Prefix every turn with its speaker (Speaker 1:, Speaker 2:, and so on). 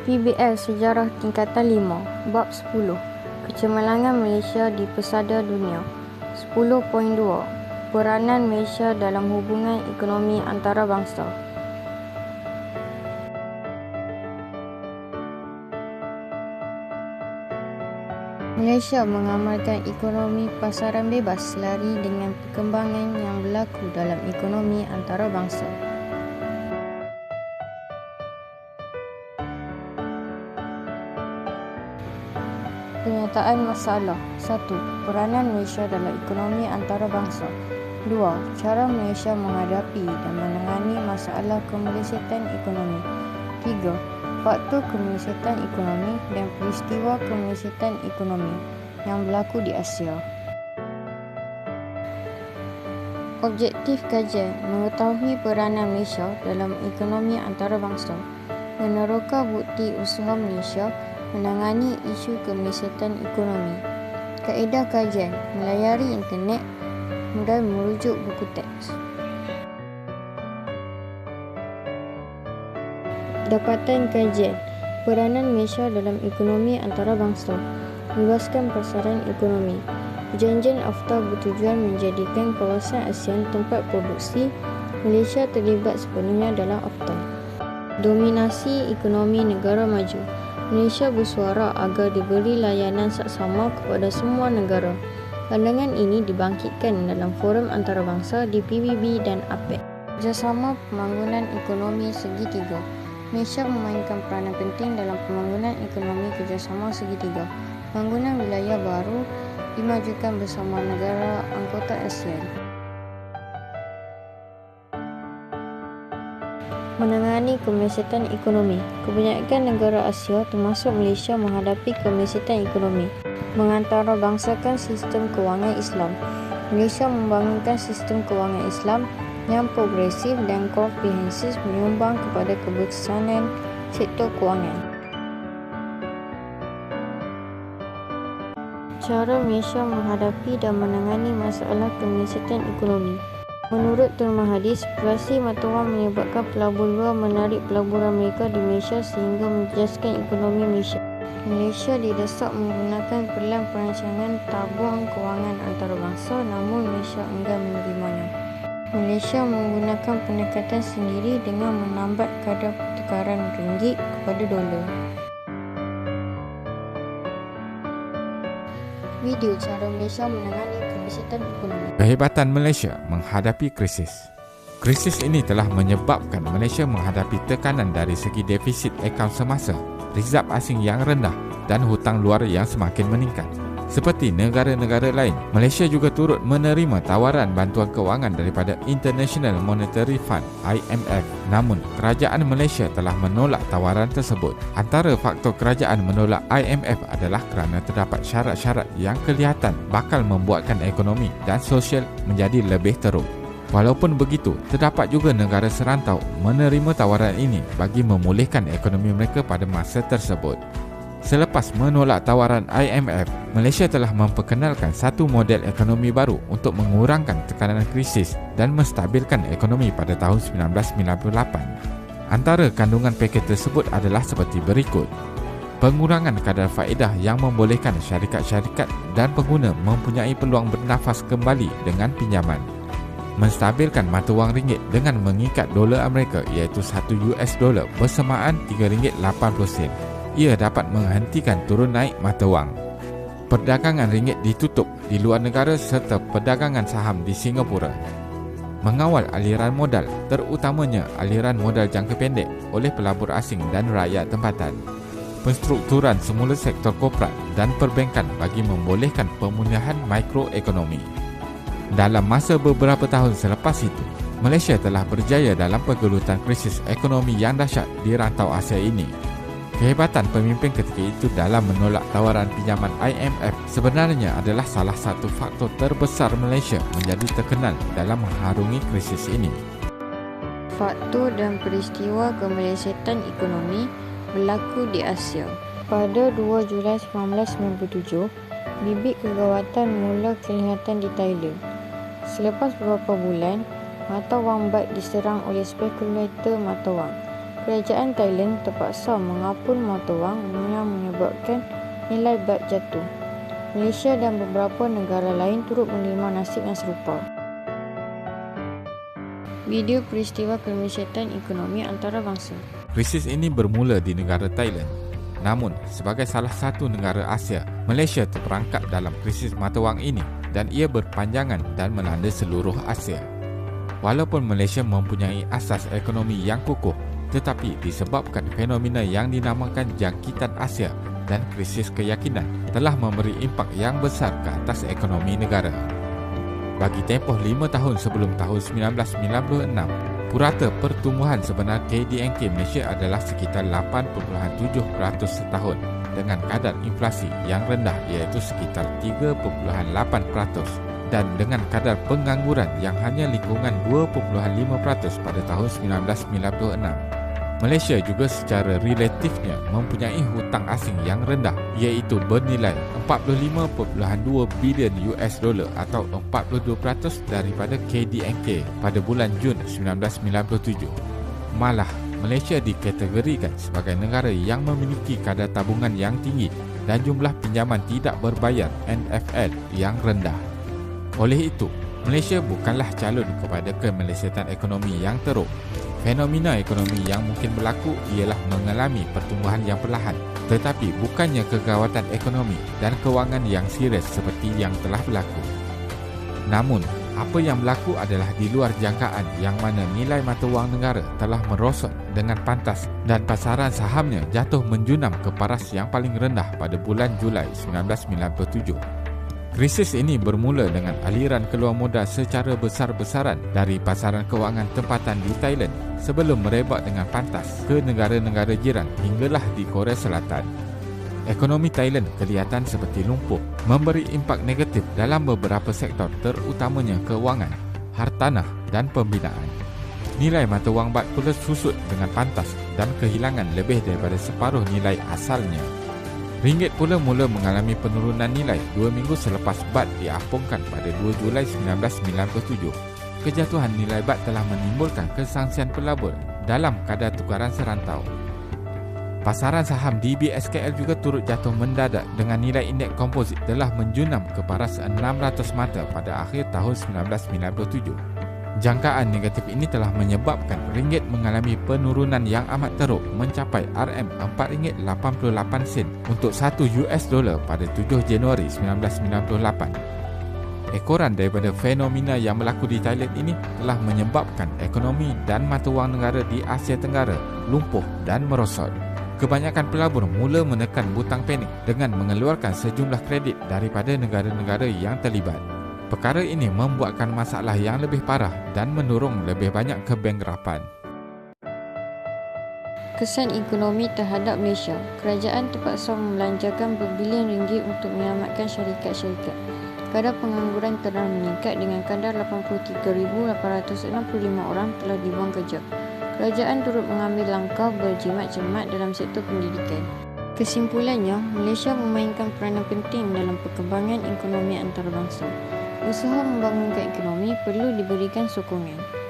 Speaker 1: PBL Sejarah Tingkatan 5 Bab 10 Kecemerlangan Malaysia di Pesada Dunia. 10.2 Peranan Malaysia dalam hubungan ekonomi antarabangsa. Malaysia mengamalkan ekonomi pasaran bebas selari dengan perkembangan yang berlaku dalam ekonomi antarabangsa. Penyataan masalah. 1. Peranan Malaysia dalam ekonomi antarabangsa. 2. Cara Malaysia menghadapi dan menangani masalah kemelesetan ekonomi. 3. Faktor kemelesetan ekonomi dan peristiwa kemelesetan ekonomi yang berlaku di Asia. Objektif kajian mengetahui peranan Malaysia dalam ekonomi antarabangsa, meneroka bukti usaha Malaysia menangani isu kemelesetan ekonomi. Kaedah kajian melayari internet dan merujuk buku teks. Dapatan kajian peranan Malaysia dalam ekonomi antarabangsa, meluaskan pasaran ekonomi. Perjanjian AFTA bertujuan menjadikan kawasan ASEAN tempat produksi. Malaysia terlibat sepenuhnya dalam AFTA. Dominasi ekonomi negara maju. Malaysia bersuara agar diberi layanan saksama kepada semua negara. Pandangan ini dibangkitkan dalam forum antarabangsa di PBB dan APEC. Kerjasama pembangunan ekonomi segitiga. Malaysia memainkan peranan penting dalam pembangunan ekonomi kerjasama segitiga. Pembangunan wilayah baru dimajukan bersama negara anggota ASEAN. Menangani kemelesetan ekonomi. Kebanyakan negara Asia termasuk Malaysia menghadapi kemelesetan ekonomi. Mengantarabangsakan sistem kewangan Islam. Malaysia membangunkan sistem kewangan Islam yang progresif dan komprehensif menyumbang kepada keberkesanan sektor kewangan. Cara Malaysia menghadapi dan menangani masalah kemelesetan ekonomi. Menurut Tun Mahathir, spekulasi mata wang menyebabkan pelabur luar menarik pelaburan mereka di Malaysia sehingga menjejaskan ekonomi Malaysia. Malaysia didesak menggunakan pelan perancangan tabung kewangan antarabangsa, namun Malaysia enggan menerimanya. Malaysia menggunakan pendekatan sendiri dengan menambat kadar pertukaran ringgit kepada dolar. Video cara Malaysia menangani kemelesetan ekonomi.
Speaker 2: Kehebatan Malaysia menghadapi krisis. Krisis ini telah menyebabkan Malaysia menghadapi tekanan dari segi defisit akaun semasa, rizab asing yang rendah dan hutang luar yang semakin meningkat. Seperti negara-negara lain, Malaysia juga turut menerima tawaran bantuan kewangan daripada International Monetary Fund (IMF). Namun, kerajaan Malaysia telah menolak tawaran tersebut. Antara faktor kerajaan menolak IMF adalah kerana terdapat syarat-syarat yang kelihatan bakal membuatkan ekonomi dan sosial menjadi lebih teruk. Walaupun begitu, terdapat juga negara serantau menerima tawaran ini bagi memulihkan ekonomi mereka pada masa tersebut. Selepas menolak tawaran IMF, Malaysia telah memperkenalkan satu model ekonomi baru untuk mengurangkan tekanan krisis dan menstabilkan ekonomi pada tahun 1998. Antara kandungan pakej tersebut adalah seperti berikut. Pengurangan kadar faedah yang membolehkan syarikat-syarikat dan pengguna mempunyai peluang bernafas kembali dengan pinjaman. Menstabilkan mata wang ringgit dengan mengikat dolar Amerika iaitu $1 bersamaan RM3.80. Ia dapat menghentikan turun naik mata wang. Perdagangan ringgit ditutup di luar negara serta perdagangan saham di Singapura. Mengawal aliran modal, terutamanya aliran modal jangka pendek oleh pelabur asing dan rakyat tempatan. Penstrukturan semula sektor korporat dan perbankan bagi membolehkan pemulihan mikroekonomi. Dalam masa beberapa tahun selepas itu, Malaysia telah berjaya dalam pergelutan krisis ekonomi yang dahsyat di rantau Asia ini. Kehebatan pemimpin ketika itu dalam menolak tawaran pinjaman IMF sebenarnya adalah salah satu faktor terbesar Malaysia menjadi terkenal dalam mengharungi krisis ini.
Speaker 1: Faktor dan peristiwa kemelesetan ekonomi berlaku di Asia. Pada 2 Julai 1997, bibit kegawatan mula kelihatan di Thailand. Selepas beberapa bulan, mata wang baht diserang oleh spekulator mata wang. Kerajaan Thailand terpaksa mengapun mata wang yang menyebabkan nilai baht jatuh. Malaysia dan beberapa negara lain turut menerima nasib yang serupa. Video peristiwa kemasyatan ekonomi antarabangsa.
Speaker 2: Krisis ini bermula di negara Thailand. Namun, sebagai salah satu negara Asia, Malaysia terperangkap dalam krisis mata wang ini dan ia berpanjangan dan melanda seluruh Asia. Walaupun Malaysia mempunyai asas ekonomi yang kukuh, tetapi disebabkan fenomena yang dinamakan jangkitan Asia dan krisis keyakinan telah memberi impak yang besar ke atas ekonomi negara. Bagi tempoh 5 tahun sebelum tahun 1996, purata pertumbuhan sebenar KDNK Malaysia adalah sekitar 8.7% setahun dengan kadar inflasi yang rendah iaitu sekitar 3.8% dan dengan kadar pengangguran yang hanya lingkungan 2.5% pada tahun 1996. Malaysia juga secara relatifnya mempunyai hutang asing yang rendah iaitu bernilai 45.2 bilion US dollar atau 42% daripada KDNK pada bulan Jun 1997. Malah, Malaysia dikategorikan sebagai negara yang memiliki kadar tabungan yang tinggi dan jumlah pinjaman tidak berbayar NFL yang rendah. Oleh itu, Malaysia bukanlah calon kepada kemelesetan ekonomi yang teruk. Fenomena ekonomi yang mungkin berlaku ialah mengalami pertumbuhan yang perlahan, tetapi bukannya kegawatan ekonomi dan kewangan yang serius seperti yang telah berlaku. Namun, apa yang berlaku adalah di luar jangkaan yang mana nilai mata wang negara telah merosot dengan pantas dan pasaran sahamnya jatuh menjunam ke paras yang paling rendah pada bulan Julai 1997. Krisis ini bermula dengan aliran keluar modal secara besar-besaran dari pasaran kewangan tempatan di Thailand sebelum merebak dengan pantas ke negara-negara jiran hinggalah di Korea Selatan. Ekonomi Thailand kelihatan seperti lumpuh, memberi impak negatif dalam beberapa sektor terutamanya kewangan, hartanah dan pembinaan. Nilai mata wang baht pula susut dengan pantas dan kehilangan lebih daripada separuh nilai asalnya. Ringgit pula mula mengalami penurunan nilai 2 minggu selepas baht diapungkan pada 2 Julai 1997. Kejatuhan nilai baht telah menimbulkan kesangsian pelabur dalam kadar tukaran serantau. Pasaran saham DBSKL juga turut jatuh mendadak dengan nilai indeks komposit telah menjunam ke paras 600 mata pada akhir tahun 1997. Jangkaan negatif ini telah menyebabkan ringgit mengalami penurunan yang amat teruk mencapai RM4.88 untuk 1 US dolar pada 7 Januari 1998. Ekoran daripada fenomena yang berlaku di Thailand ini telah menyebabkan ekonomi dan mata wang negara di Asia Tenggara lumpuh dan merosot. Kebanyakan pelabur mula menekan butang panik dengan mengeluarkan sejumlah kredit daripada negara-negara yang terlibat. Perkara ini membuatkan masalah yang lebih parah dan mendorong lebih banyak kebangkrapan.
Speaker 1: Kesan ekonomi terhadap Malaysia. Kerajaan terpaksa membelanjakan berbilion ringgit untuk menyelamatkan syarikat-syarikat. Kadar pengangguran telah meningkat dengan kadar 83,865 orang telah dibuang kerja. Kerajaan turut mengambil langkah berjimat cermat dalam sektor pendidikan. Kesimpulannya, Malaysia memainkan peranan penting dalam perkembangan ekonomi antarabangsa. Usaha membangunkan ekonomi perlu diberikan sokongan.